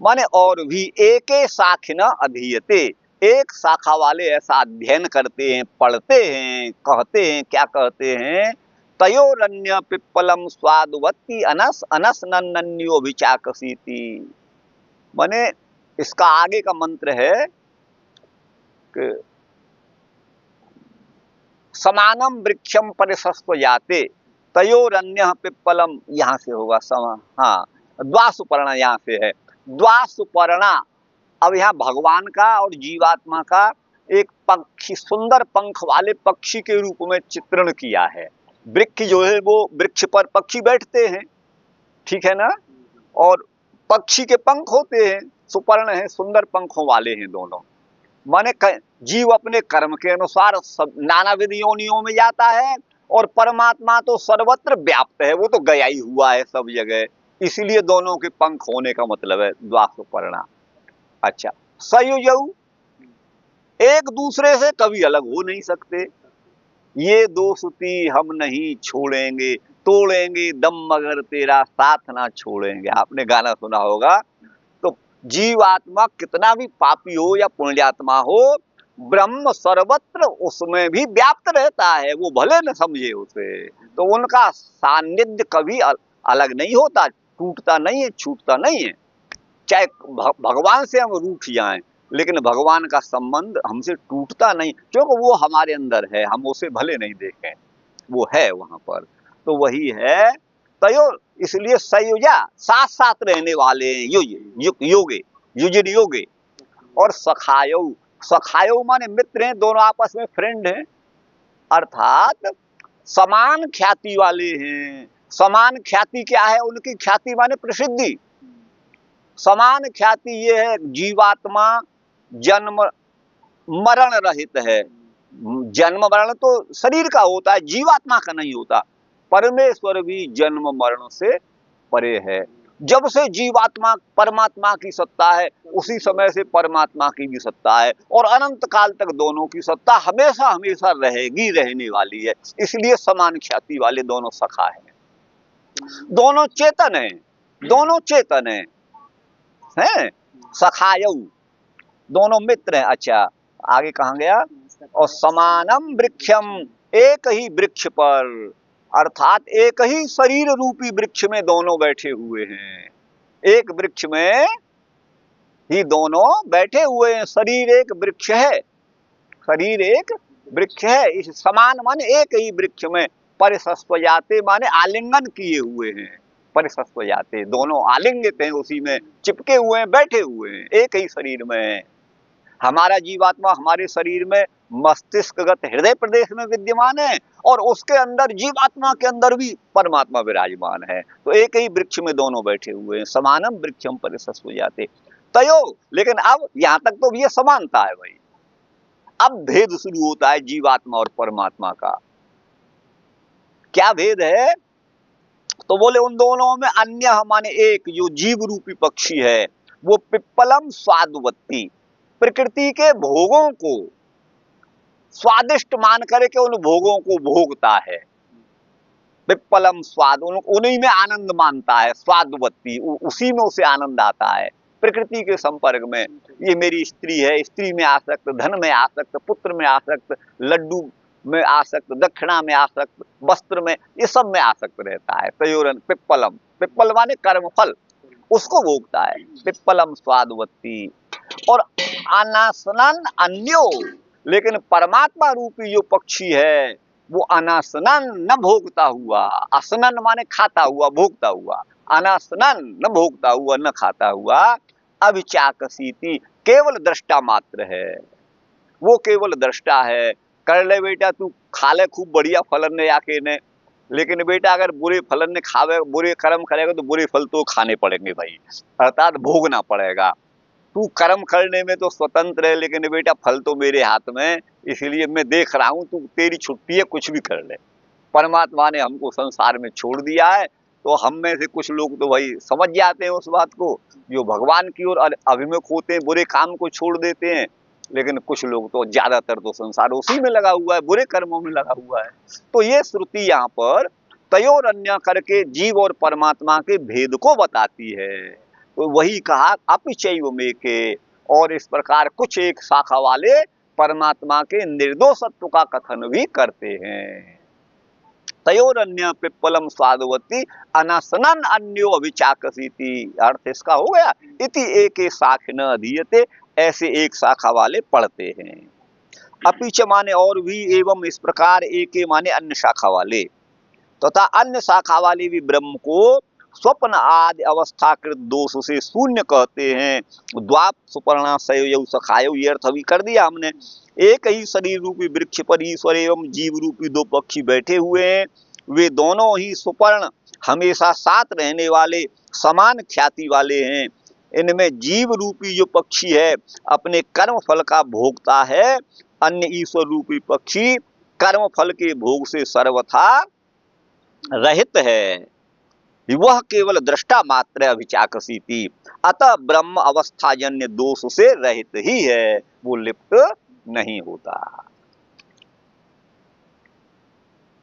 माने और भी, एके शाखिन अधीयते, एक शाखा वाले ऐसा अध्ययन करते हैं, पढ़ते हैं, कहते हैं, क्या कहते हैं, तयोरन्य पिप्पलम स्वादुवत्ति अनस अनस नन्यो विचाकसीति। माने इसका आगे का मंत्र है कि समानम वृक्षम परिशस्व जाते, तयोरन्य पिप्पलम, यहां से होगा समा, हाँ, द्वासुपर्णा यहां से है, द्वासुपर्णा। अब यहाँ भगवान का और जीवात्मा का एक पक्षी, सुंदर पंख वाले पक्षी के रूप में चित्रण किया है। वृक्ष जो है वो, वृक्ष पर पक्षी बैठते हैं, ठीक है ना, और पक्षी के पंख होते हैं, सुपर्ण है, सुंदर पंखों वाले हैं दोनों। माने जीव अपने कर्म के अनुसार सब नानाविध योनियों में जाता है, और परमात्मा तो सर्वत्र व्याप्त है, वो तो गया ही हुआ है सब जगह, इसलिए दोनों के पंख होने का मतलब है द्वासुपर्णा। अच्छा, सयुजऊ, एक दूसरे से कभी अलग हो नहीं सकते, ये दोस्ती हम नहीं छोड़ेंगे, तोड़ेंगे दम मगर तेरा साथ ना छोड़ेंगे, आपने गाना सुना होगा। तो जीवात्मा कितना भी पापी हो या पुण्यात्मा हो, ब्रह्म सर्वत्र उसमें भी व्याप्त रहता है, वो भले न समझे उसे, तो उनका सानिध्य कभी अलग नहीं होता, टूटता नहीं है, छूटता नहीं है। चाहे भगवान से हम रूठ जाएं, लेकिन भगवान का संबंध हमसे टूटता नहीं, क्योंकि वो हमारे अंदर है, हम उसे भले नहीं देखें, वो है वहां पर। तो वही है तयो, इसलिए सयुजा, साथ साथ रहने वाले हैं, योगे, युजन योगे, और सखायो, सखायो माने मित्र हैं, दोनों आपस में फ्रेंड हैं, अर्थात समान ख्याति वाले हैं। समान ख्याति क्या है उनकी? ख्याति माने प्रसिद्धि। समान ख्याति ये है, जीवात्मा जन्म मरण रहित है। जन्म मरण तो शरीर का होता है, जीवात्मा का नहीं होता। परमेश्वर भी जन्म मरण से परे है। जब से जीवात्मा परमात्मा की सत्ता है, उसी समय से परमात्मा की भी सत्ता है, और अनंत काल तक दोनों की सत्ता हमेशा हमेशा रहेगी, रहने वाली है। इसलिए समान ख्याति वाले दोनों सखा हैं, दोनों चेतन हैं, दोनों चेतन हैं, हैं सखायऊ, दोनों मित्र हैं। अच्छा, आगे कहाँ गया? और समानम वृक्षम, एक ही वृक्ष पर, अर्थात एक ही शरीर रूपी वृक्ष में दोनों बैठे हुए हैं। एक वृक्ष में ही दोनों बैठे हुए हैं। शरीर एक वृक्ष है, शरीर एक वृक्ष है। इस समान माने एक ही वृक्ष में, परिशस्व जाते माने आलिंगन किए हुए हैं, परिशस्व जाते, दोनों आलिंगित हैं, उसी में चिपके हुए हैं, बैठे हुए हैं, एक ही शरीर में। हमारा जीवात्मा हमारे शरीर में मस्तिष्कगत हृदय प्रदेश में विद्यमान है, और उसके अंदर जीवात्मा के अंदर भी परमात्मा विराजमान है। तो एक ही वृक्ष में दोनों बैठे हुए हैं। समानम वृक्षम परिशस्व जाते तयो, लेकिन अब यहां तक तो ये समानता है भाई। अब भेद शुरू होता है जीवात्मा और परमात्मा का। क्या भेद है? तो बोले उन दोनों में अन्य माने एक जो जीव रूपी पक्षी है, वो पिप्पलम स्वादुवत्ति, प्रकृति के भोगों को स्वादिष्ट मान करके उन भोगों को भोगता है। पिप्पलम स्वाद, उन्हीं में आनंद मानता है, स्वादुवत्ति, उसी में उसे आनंद आता है। प्रकृति के संपर्क में, ये मेरी स्त्री है, स्त्री में आसक्त, धन में आसक्त, पुत्र में आसक्त, लड्डू में आसक्त, दक्षिणा में आसक्त, वस्त्र में, ये सब में आसक्त रहता है। तयोरन पिप्पलम, पिप्पल माने कर्मफल, उसको भोगता है। पिप्पलम स्वादुवत्ति। और अनासनन अन्यो, लेकिन परमात्मा रूपी जो पक्षी है वो अनासनन, न भोगता हुआ, असनन माने खाता हुआ, भोगता हुआ, अनासनन न भोगता हुआ, न खाता हुआ, अभिचाकसीति, केवल दृष्टा मात्र है, वो केवल दृष्टा है। कर ले बेटा तू, खा ले खूब बढ़िया फलन ने आके ने, लेकिन बेटा अगर बुरे फलन ने खावे, बुरे कर्म करेगा तो बुरे फल तो खाने पड़ेंगे भाई, अर्थात भोगना पड़ेगा। तू कर्म करने में तो स्वतंत्र है, लेकिन बेटा फल तो मेरे हाथ में, इसलिए मैं देख रहा हूं, तू तेरी छुट्टी है, कुछ भी कर ले। परमात्मा ने हमको संसार में छोड़ दिया है, तो हम में से कुछ लोग तो भाई समझ जाते हैं उस बात को, जो भगवान की ओर अभिमुख होते हैं, बुरे काम को छोड़ देते हैं, लेकिन कुछ लोग तो ज्यादातर तो संसार उसी में लगा हुआ है, बुरे कर्मों में लगा हुआ है। तो ये श्रुति यहाँ पर तयोर अन्य करके जीव और परमात्मा के भेद को बताती है। तो वही कहा अपिचैव में के, और इस प्रकार कुछ एक शाखा वाले परमात्मा के निर्दोषत्व का कथन भी करते हैं। तयोर अन्य पिप्पलम स्वादवती अनसनन अन्यो अभिचाकसीति, अर्थ इसका हो गया इति एक शाख न अधीयते, ऐसे एक शाखा वाले पढ़ते हैं। अपिच माने और भी, एवं इस प्रकार एक माने अन्य शाखा वाले, तथा अन्य शाखा वाले भी ब्रह्म को स्वप्न आदि अवस्थाकृत दोष से शून्य कहते हैं। द्वाप सुपर्णाशयो सखायो, ये अर्थ अभी कर दिया हमने। एक ही शरीर रूपी वृक्ष पर ईश्वर एवं जीव रूपी दो पक्षी बैठे हुए हैं, वे दोनों ही सुपर्ण हमेशा साथ रहने वाले समान ख्याति वाले हैं। इनमें जीव रूपी जो पक्षी है अपने कर्म फल का भोगता है, अन्य ईश्वर रूपी पक्षी कर्म फल के भोग से सर्वथा रहित है, वह केवल दृष्टा मात्र अभिचाकसीति, अतः ब्रह्म अवस्थाजन्य दोष से रहित ही है, वो लिप्त नहीं होता।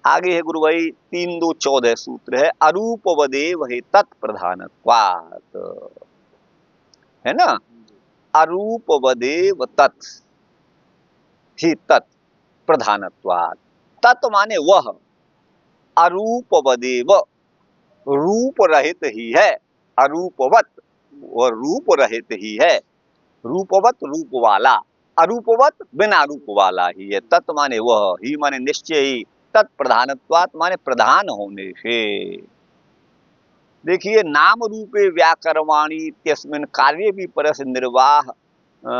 आगे है गुरु भाई 3-2-14 सूत्र है, अरूपवदेव हे तत्प्रधानत्वात्, है ना, अरूपवदेव तत् ही तत्प्रधानत्वात्, तत् माने वह, अरूपवदेव रूप रहित ही है, अरूपवत वह रूप रहित ही है, रूपवत रूप वाला, अरूपवत बिना रूप वाला ही है। तत् माने वह, ही माने निश्चय ही, तत्प्रधानत्वात् माने प्रधान होने से। देखिए नाम रूपे व्याकरवाणी इत्यस्मिन् कार्य भी परस निर्वाह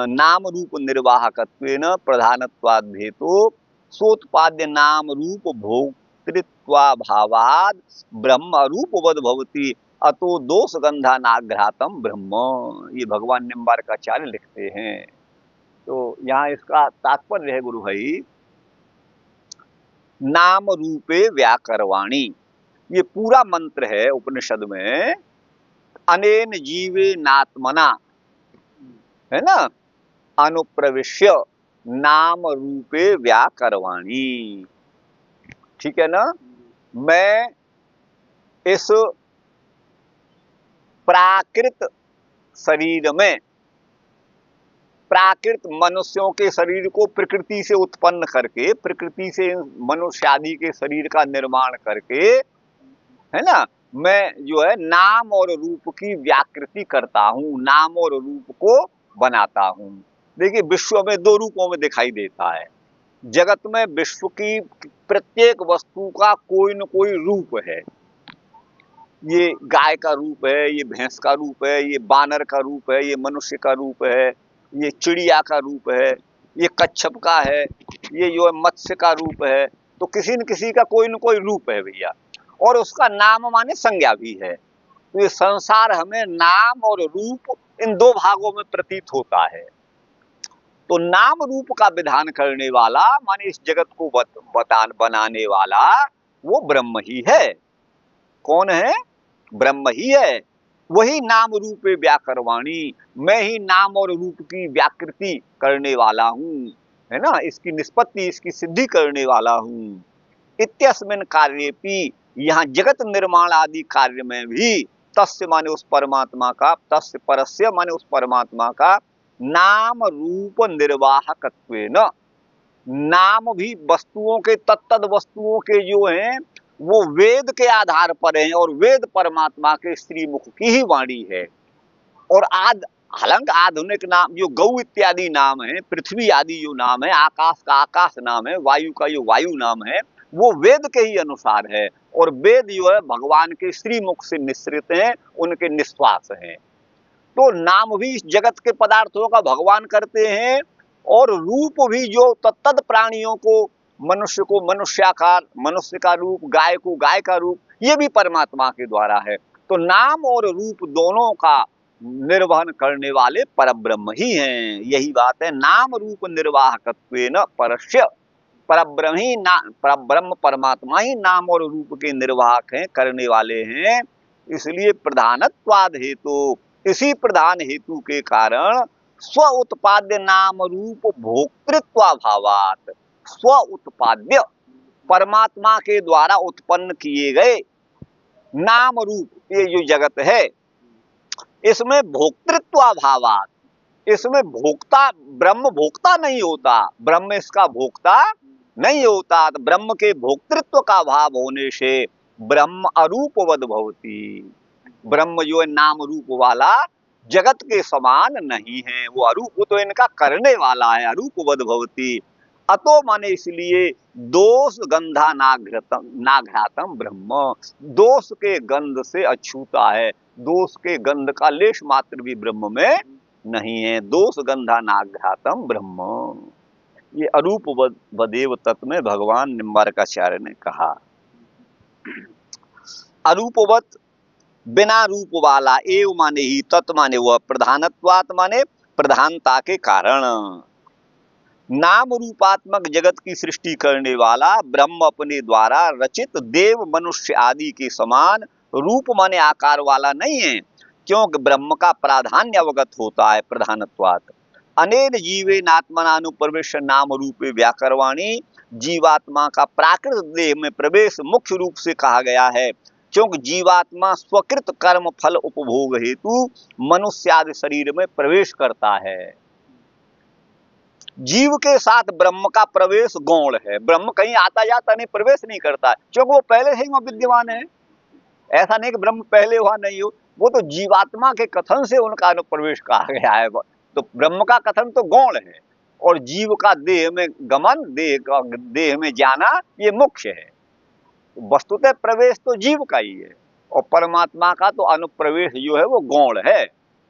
नाम रूप निर्वाहकत्वेन प्रधानत्वाद भेतो सोत्पाद्य नाम रूप भोक्तृत्वाभावाद ब्रह्म रूपवद भवति अतो दोष गंधा नाघ्रातम ब्रह्म, ये भगवान निम्बारकाचार्य लिखते हैं। तो यहाँ इसका तात्पर्य है गुरु भाई, नाम रूपे व्याकरवाणी, ये पूरा मंत्र है उपनिषद में, अनेन जीवे नात्मना, है ना, अनुप्रविश्य नाम रूपे व्याकरवाणी, ठीक है ना। मैं इस प्राकृत शरीर में, प्राकृत मनुष्यों के शरीर को प्रकृति से उत्पन्न करके, प्रकृति से मनुष्य आदि के शरीर का निर्माण करके, है ना, मैं जो है नाम और रूप की व्याकृति करता हूं, नाम और रूप को बनाता हूं। देखिए विश्व में दो रूपों में दिखाई देता है, जगत में विश्व की प्रत्येक वस्तु का कोई न कोई रूप है, ये गाय का रूप है, ये भैंस का रूप है, ये बानर का रूप है, ये मनुष्य का रूप है, ये चिड़िया का रूप है, ये कच्छप का है, ये जो है मत्स्य का रूप है। तो किसी न किसी का कोई न कोई रूप है भैया, और उसका नाम माने संज्ञा भी है। तो ये संसार हमें नाम और रूप इन दो भागों में प्रतीत होता है। तो नाम रूप का विधान करने वाला माने इस जगत को बनाने वाला वो ब्रह्म ही है। कौन है? ब्रह्म ही है। वही नाम रूपे व्याकरवाणी, मैं ही नाम और रूप की व्याकृति करने वाला हूँ, है ना, इसकी निष्पत्ति, इसकी सिद्धि करने वाला हूँ। इत्यस्मिन् कार्येपि, यहाँ जगत निर्माण आदि कार्य में भी, तस्य माने उस परमात्मा का, तस्य परस्य माने उस परमात्मा का, नाम रूप निर्वाहकत्वेन, नाम भी वस्तुओं के, तत्तद वस्तुओं के जो हैं वो वेद के आधार पर हैं, और वेद परमात्मा के श्रीमुख की ही वाणी है। और हालांकि आधुनिक नाम जो गौ इत्यादि नाम है, पृथ्वी आदि जो नाम है, आकाश का आकाश नाम है, वायु का जो वायु नाम है, वो वेद के ही अनुसार है। और वेद जो है भगवान के श्रीमुख से निश्रित हैं, उनके निश्वास हैं। तो नाम भी इस जगत के पदार्थों का भगवान करते हैं, और रूप भी जो तत्तद प्राणियों को, मनुष्य को मनुष्याकार, मनुष्य का रूप, गाय को गाय का रूप, ये भी परमात्मा के द्वारा है। तो नाम और रूप दोनों का निर्वहन करने वाले परब्रह्म ही हैं। यही बात है, नाम रूप निर्वाहकत्वेन परस्य, परब्रह्म ही परब्रह्म परमात्मा ही नाम और रूप के निर्वाहक हैं, करने वाले हैं। इसलिए प्रधानत्वाद हेतु, इसी प्रधान हेतु के कारण स्व उत्पाद्य नाम रूप भोक्तृत्वाभावात, स्व उत्पाद्य परमात्मा के द्वारा उत्पन्न किए गए नाम रूप, ये जो जगत है इसमें भोक्तृत्वाभावात, इसमें भोक्ता, ब्रह्म भोक्ता नहीं होता, ब्रह्म इसका भोक्ता नहीं होता, तो ब्रह्म के भोक्तृत्व का भाव होने से ब्रह्म अरूपवद भवति, ब्रह्म जो है नाम रूप वाला जगत के समान नहीं है, वो अरूप तो इनका करने वाला है, अरूपवद भवति। अतो माने इसलिए दोष गंधा नाघ्रातम ब्रह्म, दोष के गंध से अछूता है, दोष के गंध का लेश मात्र भी ब्रह्म में नहीं है, दोष गंधा नाघ्रातम ब्रह्म। ये अरूप वदेव तत्व में भगवान निम्बारकाचार्य ने कहा। अरूपवत बिना रूप वाला, एव माने ही, तत्व माने वह, प्रधानत्वात् माने प्रधानता के कारण, नाम रूपात्मक जगत की सृष्टि करने वाला ब्रह्म अपने द्वारा रचित देव मनुष्य आदि के समान रूप माने आकार वाला नहीं है, क्योंकि ब्रह्म का प्राधान्य अवगत होता है प्रधानत्वात्। अनेन जीवेन आत्मनानुप्रवेश नाम रूपे व्याकरवाणी, जीवात्मा का प्राकृत देह में प्रवेश मुख्य रूप से कहा गया है, क्योंकि जीवात्मा स्वकृत कर्म फल उपभोग हेतु मनुष्य आदि शरीर में प्रवेश करता है। जीव के साथ ब्रह्म का प्रवेश गौण है, ब्रह्म कहीं आता जाता नहीं, प्रवेश नहीं करता, क्योंकि वो पहले से ही वहां विद्यमान है। ऐसा नहीं कि ब्रह्म पहले वहां नहीं हो, वो तो जीवात्मा के कथन से उनका अनुप्रवेश कहा गया है। तो ब्रह्म का कथन तो गौण है, और जीव का देह में गमन, देह में जाना, ये मुख्य है। वस्तुतः प्रवेश तो जीव का ही है, और परमात्मा का तो अनुप्रवेश जो है वो गौण है,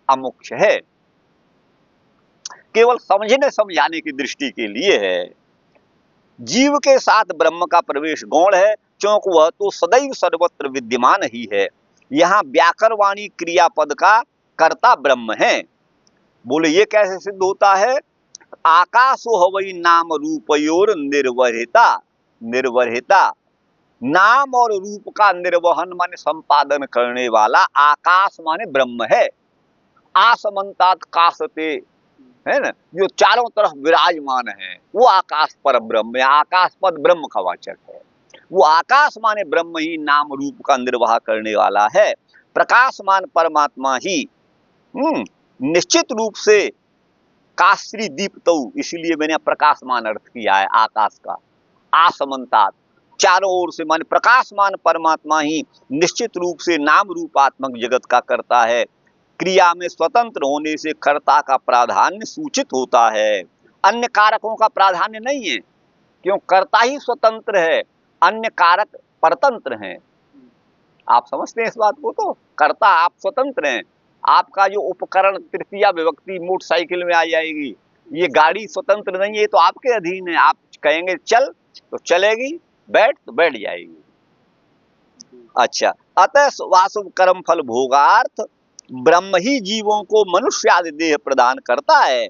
अमुख्य है, केवल समझने समझाने की दृष्टि के लिए है। जीव के साथ ब्रह्म का प्रवेश गौण है, क्योंकि वह तो सदैव सर्वत्र विद्यमान ही है। यहाँ व्याकरवाणी क्रियापद का कर्ता ब्रह्म है। बोले ये कैसे सिद्ध होता है? आकाशो हवई नाम रूपयोर निर्वहिता, निर्वहिता, नाम और रूप का निर्वहन माने संपादन करने वाला आकाश माने ब्रह्म है। आसमंतात काशते, है ना, जो चारों तरफ विराजमान है, वो आकाश पर ब्रह्म है, आकाश पद ब्रह्म का वाचक है। वो आकाश माने ब्रह्म ही नाम रूप का निर्वाह करने वाला है। प्रकाशमान परमात्मा ही निश्चित रूप से काश्री दीप्तौ, इसीलिए मैंने प्रकाशमान अर्थ किया है आकाश का। आसमंतात, चारों ओर से माने प्रकाशमान परमात्मा ही निश्चित रूप से नाम रूपात्मक जगत का करता है। क्रिया में स्वतंत्र होने से कर्ता का प्राधान्य सूचित होता है, अन्य कारकों का प्राधान्य नहीं है, क्यों? कर्ता ही स्वतंत्र है, अन्य कारक परतंत्र हैं। आप समझते हैं इस बात को? तो कर्ता आप स्वतंत्र हैं, आपका जो उपकरण तृतीया विभक्ति मोटरसाइकिल में आ जाएगी, ये गाड़ी स्वतंत्र नहीं है, तो आपके अधीन है। आप कहेंगे चल तो चलेगी, बैठ तो बैठ जाएगी। अच्छा, अतः वासुभ कर्म फल भोगार्थ ब्रह्म ही जीवों को मनुष्य आदि देह प्रदान करता है।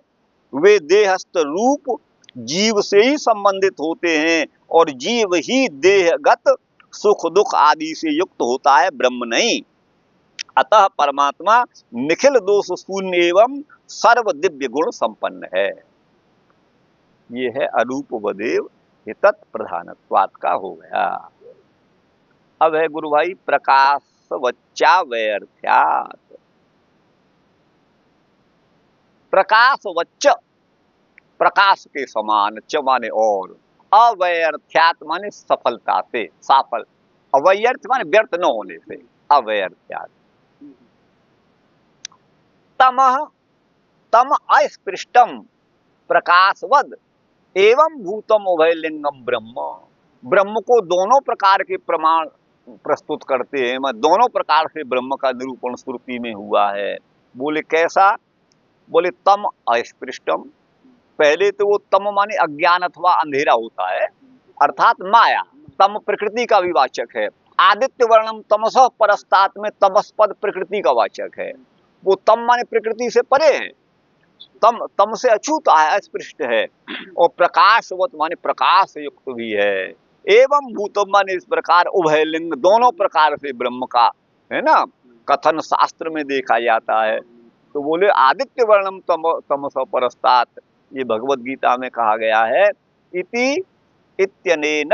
वे देहस्थ रूप जीव से ही संबंधित होते हैं, और जीव ही देहगत सुख दुख आदि से युक्त होता है, ब्रह्म नहीं। अतः परमात्मा निखिल दोष शून्य एवं सर्व दिव्य गुण संपन्न है। ये है अरूपवदेव हितत् प्रधानत्वात् का हो गया। अब है गुरु भाई प्रकाशवच्चा वैर्थ्यात्। प्रकाशवच्च, प्रकाश के समान, च माने और, अवैर्थ्यात् माने सफलता से, सफल, अवैर्थ माने व्यर्थ न होने से, अवैर्थ्यात्। तमः, तम अस्पृष्टम प्रकाशवद एवं भूतम उभयलिंगम ब्रह्म। ब्रह्म को दोनों प्रकार के प्रमाण प्रस्तुत करते हैं, मैं दोनों प्रकार से ब्रह्म का निरूपण श्रुति में हुआ है। बोले कैसा? बोले तम अस्पृष्टम, पहले तो वो तम माने अज्ञान अथवा अंधेरा होता है, अर्थात माया। तम प्रकृति का भी वाचक है। आदित्य वर्णम तमसः परस्तात में तमस्पद प्रकृति का वाचक है। वो तम माने प्रकृति से परे है, तम तम से अछूता है, अस्पृष्ट है। और प्रकाशवत माने प्रकाश युक्त भी है। एवं भूतम माने इस प्रकार उभयलिंग, दोनों प्रकार से ब्रह्म का, है ना, कथन शास्त्र में देखा जाता है। तो बोले आदित्य वर्णम तमसो परस्तात्, ये भगवत गीता में कहा गया है। इति इत्यनेन,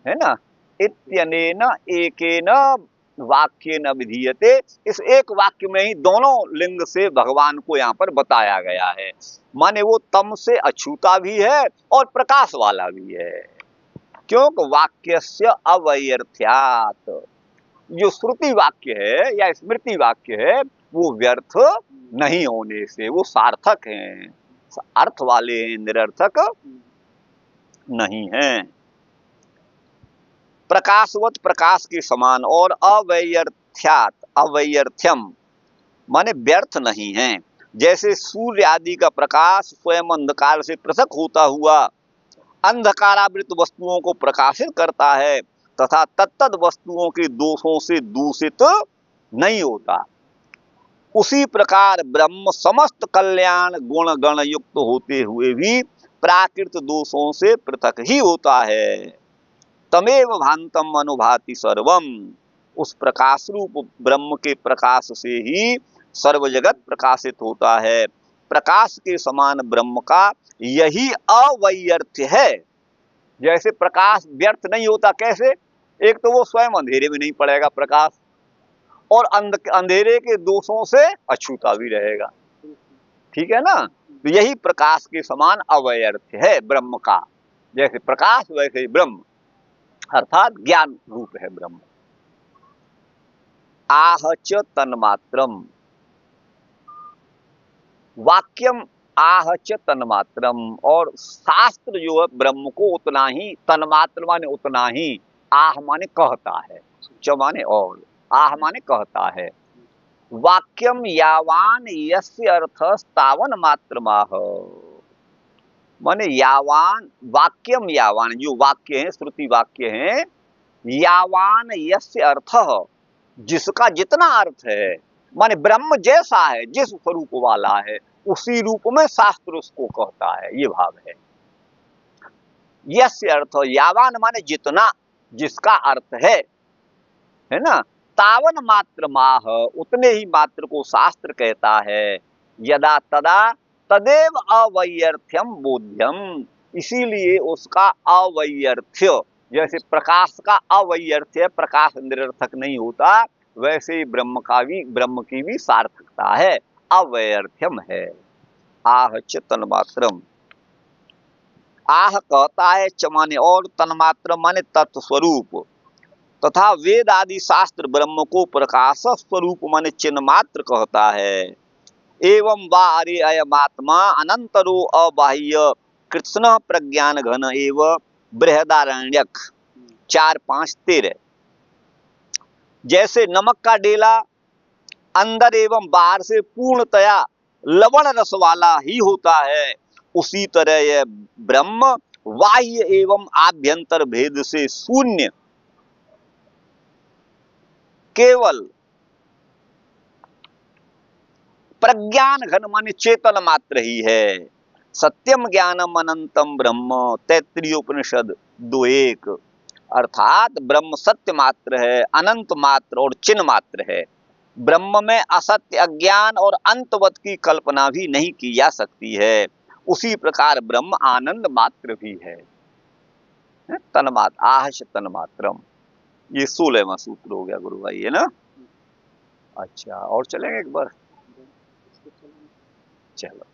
है ना, इत्यनेन एकेन वाक्येन विधीयते, इस एक वाक्य में ही दोनों लिंग से भगवान को यहाँ पर बताया गया है। माने वो तम से अछूता भी है और प्रकाश वाला भी है। क्योंकि वाक्यस्य अवैर्थ्यात्, जो श्रुति वाक्य है या स्मृति वाक्य है वो व्यर्थ नहीं होने से वो सार्थक हैं, अर्थ वाले हैं, निरर्थक नहीं हैं। प्रकाशवत, प्रकाश के समान, और अवैर्थ्यात, अवैर्थ्यम माने व्यर्थ नहीं है। जैसे सूर्य आदि का प्रकाश स्वयं अंधकार से पृथक होता हुआ अंधकारावृत वस्तुओं को प्रकाशित करता है तथा तत्तद वस्तुओं के दोषों से दूषित नहीं होता, उसी प्रकार ब्रह्म समस्त कल्याण गुण गण युक्त होते हुए भी प्राकृत दोषों से पृथक ही होता है। तमेव भांतम अनुभाति सर्वम, उस प्रकाश रूप ब्रह्म के प्रकाश से ही सर्व जगत प्रकाशित होता है। प्रकाश के समान ब्रह्म का यही अवैर्थ्य है। जैसे प्रकाश व्यर्थ नहीं होता, कैसे? एक तो वो स्वयं अंधेरे में नहीं पड़ेगा प्रकाश, और अंधेरे के दोषों से अछूता भी रहेगा, ठीक है ना। तो यही प्रकाश के समान अवैर्थ्य है ब्रह्म का। जैसे प्रकाश वैसे ही ब्रह्म, अर्थात ज्ञान रूप है ब्रह्म। आहच तन्मात्रम, वाक्यम आहच तन्मात्रम, और शास्त्र जो है ब्रह्म को उतना ही, तन्मात्र माने उतना ही, आह माने कहता है, च माने और, आह माने कहता है। वाक्यम यावान यस्य अर्थस्तावन मात्रमाह, माने यावान, वाक्यम यावान, जो वाक्य हैं श्रुति वाक्य हैं, यावान यस्य अर्थ, जिसका जितना अर्थ है, माने ब्रह्म जैसा है, जिस स्वरूप वाला है उसी रूप में शास्त्र उसको कहता है, ये भाव है। यस्य अर्थ, यावान माने जितना, जिसका अर्थ है ना। तावन मात्र माह, उतने ही मात्र को शास्त्र कहता है। यदा तदा तदेव अवैर्थ्यम बोध्यम, इसीलिए उसका अवैर्थ्य, जैसे प्रकाश का अवैर्थ्य, प्रकाश निरर्थक नहीं होता, वैसे ब्रह्म की भी सार्थकता है, अवैर्थ्यम है। आह च तन्मात्रम, आह कहता है, च माने और, तन्मात्र माने तत्व स्वरूप, तथा वेद आदि शास्त्र ब्रह्म को प्रकाश स्वरूप माने चिन्ह मात्र कहता है। एवं वा अरे अयमात्मा अनंतरो अबाह्य कृष्ण प्रज्ञान घन एव बृहदारण्यक 4-5-13, जैसे नमक का डेला अंदर एवं बाहर से पूर्णतया लवण रस वाला ही होता है, उसी तरह यह ब्रह्म बाह्य एवं आभ्यंतर भेद से शून्य केवल प्रज्ञान घन माने चेतन मात्र ही है। सत्यम ज्ञानम अनंतम ब्रह्म, तैत्तिरीयोपनिषद 2:1, अर्थात ब्रह्म सत्य मात्र है, अनंत मात्र और चिन्ह मात्र है। ब्रह्म में असत्य, अज्ञान और अंतवत की कल्पना भी नहीं की जा सकती है। उसी प्रकार ब्रह्म आनंद मात्र भी है। तन्मात्र, आहश तन्मात्रम, ये 16वां सूत्र हो गया गुरु भाई, है ना। अच्छा, और चलेंगे एक बार, चलो।